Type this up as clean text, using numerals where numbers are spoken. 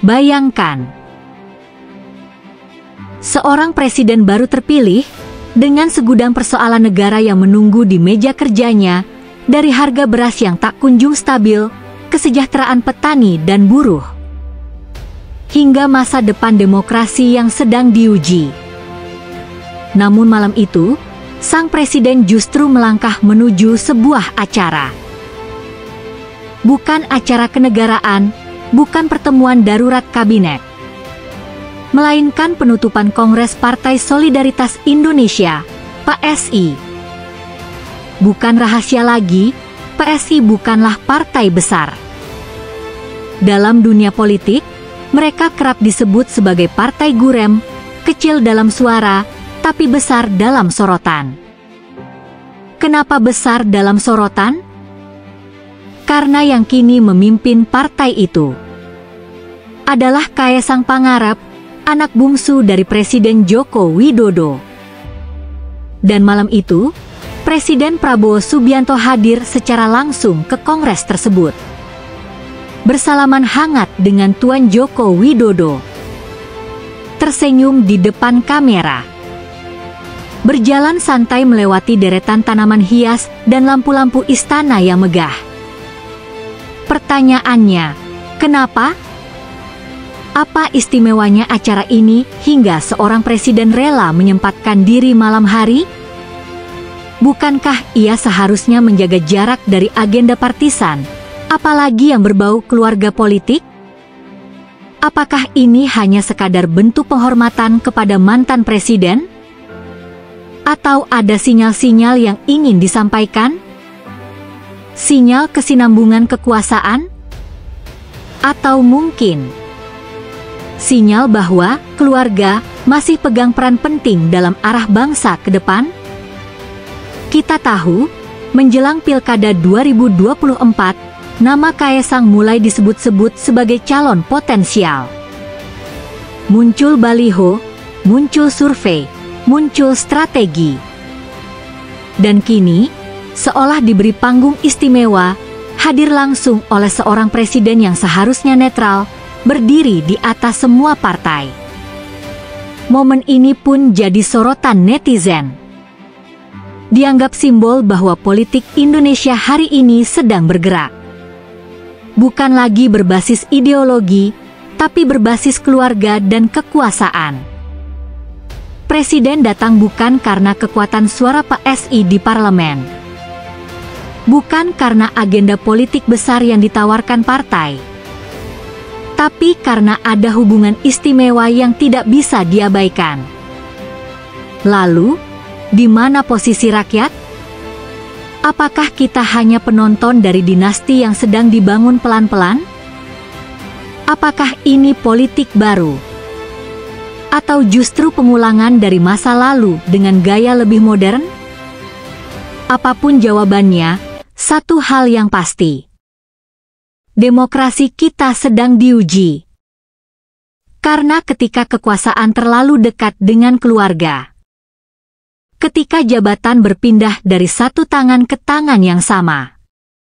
Bayangkan, seorang presiden baru terpilih dengan segudang persoalan negara yang menunggu di meja kerjanya, dari harga beras yang tak kunjung stabil, kesejahteraan petani dan buruh, hingga masa depan demokrasi yang sedang diuji. Namun malam itu, sang presiden justru melangkah menuju sebuah acara. Bukan acara kenegaraan, bukan pertemuan darurat kabinet, melainkan penutupan Kongres Partai Solidaritas Indonesia, PSI. Bukan rahasia lagi, PSI bukanlah partai besar. Dalam dunia politik, mereka kerap disebut sebagai partai gurem, kecil dalam suara, tapi besar dalam sorotan. Kenapa besar dalam sorotan? Karena yang kini memimpin partai itu adalah Kaesang Pangarep, anak bungsu dari Presiden Joko Widodo. Dan malam itu, Presiden Prabowo Subianto hadir secara langsung ke kongres tersebut, bersalaman hangat dengan Tuan Joko Widodo, tersenyum di depan kamera, berjalan santai melewati deretan tanaman hias dan lampu-lampu istana yang megah. Pertanyaannya, kenapa? Apa istimewanya acara ini hingga seorang presiden rela menyempatkan diri malam hari? Bukankah ia seharusnya menjaga jarak dari agenda partisan, apalagi yang berbau keluarga politik? Apakah ini hanya sekadar bentuk penghormatan kepada mantan presiden? Atau ada sinyal-sinyal yang ingin disampaikan? Sinyal kesinambungan kekuasaan? Atau mungkin sinyal bahwa keluarga masih pegang peran penting dalam arah bangsa ke depan? Kita tahu, menjelang Pilkada 2024, nama Kaesang mulai disebut-sebut sebagai calon potensial. Muncul baliho, muncul survei, muncul strategi. Dan kini, seolah diberi panggung istimewa, hadir langsung oleh seorang presiden yang seharusnya netral, berdiri di atas semua partai. Momen ini pun jadi sorotan netizen. Dianggap simbol bahwa politik Indonesia hari ini sedang bergerak. Bukan lagi berbasis ideologi, tapi berbasis keluarga dan kekuasaan. Presiden datang bukan karena kekuatan suara PSI di parlemen, bukan karena agenda politik besar yang ditawarkan partai, tapi karena ada hubungan istimewa yang tidak bisa diabaikan. Lalu, di mana posisi rakyat? Apakah kita hanya penonton dari dinasti yang sedang dibangun pelan-pelan? Apakah ini politik baru? Atau justru pengulangan dari masa lalu dengan gaya lebih modern? Apapun jawabannya, satu hal yang pasti: demokrasi kita sedang diuji. Karena ketika kekuasaan terlalu dekat dengan keluarga, ketika jabatan berpindah dari satu tangan ke tangan yang sama,